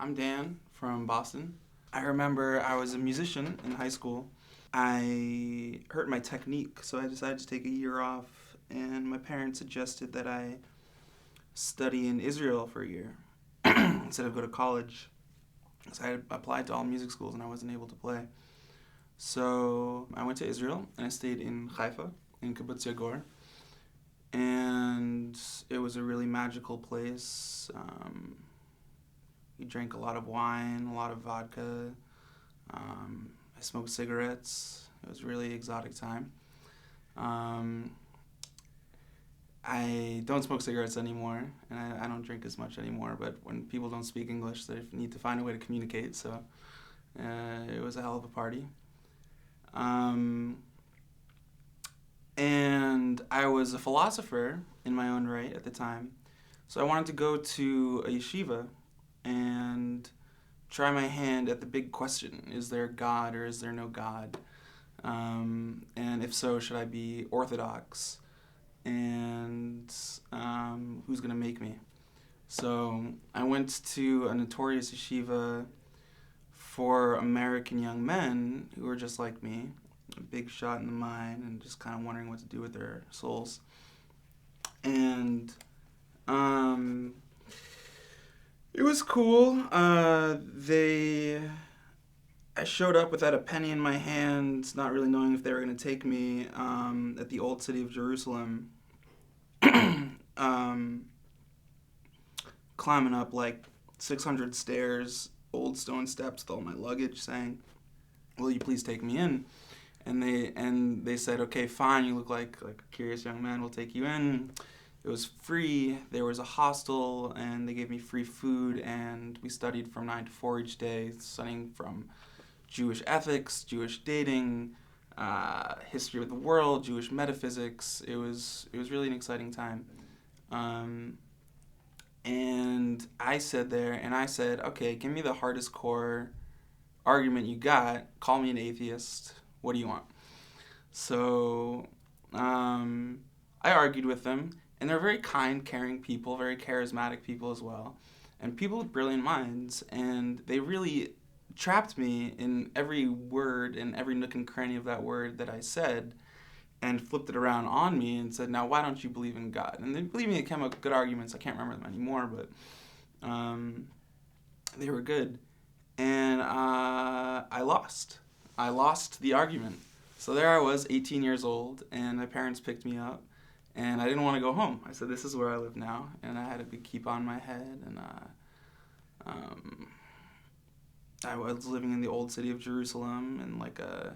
I'm Dan from Boston. I remember I was a musician in high school. I hurt my technique, so I decided to take a year off, and my parents suggested that I study in Israel for a year instead of go to college. So I had applied to all music schools and I wasn't able to play. So I went to Israel and I stayed in Haifa, in Kibbutz Yagor. And it was a really magical place. We drank a lot of wine, a lot of vodka. I smoked cigarettes. It was a really exotic time. I don't smoke cigarettes anymore, and I don't drink as much anymore, but when people don't speak English, they need to find a way to communicate, so it was a hell of a party. And I was a philosopher in my own right at the time, so I wanted to go to a yeshiva and try my hand at the big question: is there a God or is there no God? And if so, should I be Orthodox? And who's going to make me? So I went to a notorious yeshiva for American young men who were just like me, a big shot in the mind and just kind of wondering what to do with their souls. And it was cool. I showed up without a penny in my hand, not really knowing if they were going to take me, at the old city of Jerusalem. Climbing up like 600 stairs, old stone steps with all my luggage, saying, "Will you please take me in?" And they said, "Okay, fine. You look like a curious young man. We'll take you in." It was free. There was a hostel, and they gave me free food. And we studied from 9 to 4 each day, studying from Jewish ethics, Jewish dating, history of the world, Jewish metaphysics. It was really an exciting time. And I said, okay, give me the hardest core argument you got. Call me an atheist. What do you want? So I argued with them, and they're very kind, caring people, very charismatic people as well, and people with brilliant minds, and they really trapped me in every word and every nook and cranny of that word that I said, and flipped it around on me and said, "Now, why don't you believe in God?" And then, believe me, it came up good arguments. I can't remember them anymore, but they were good. And I lost. I lost the argument. So there I was, 18 years old, and my parents picked me up, and I didn't want to go home. I said, "This is where I live now," and I had a big kippah on my head, and I was living in the old city of Jerusalem in like a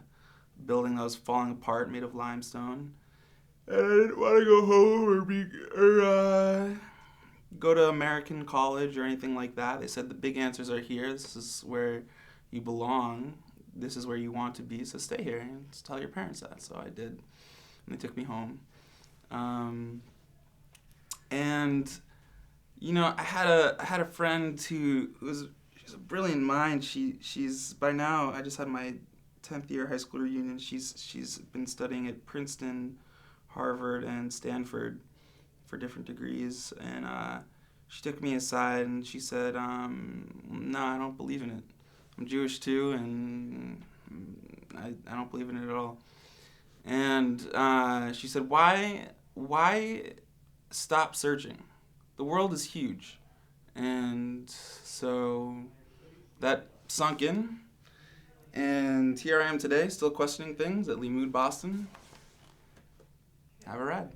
building that was falling apart, made of limestone. And I didn't want to go home or go to American college or anything like that. They said the big answers are here. This is where you belong. This is where you want to be. So stay here and just tell your parents that. So I did, and they took me home. And you know, I had a friend she's a brilliant mind. She's by now. I just had my 10th year high school reunion. She's been studying at Princeton, Harvard, and Stanford for different degrees, and she took me aside and she said, "No, I don't believe in it. I'm Jewish too, and I don't believe in it at all." And she said, "Why stop searching? The world is huge." And so that sunk in. And here I am today, still questioning things at LimmudBoston. Have a ride.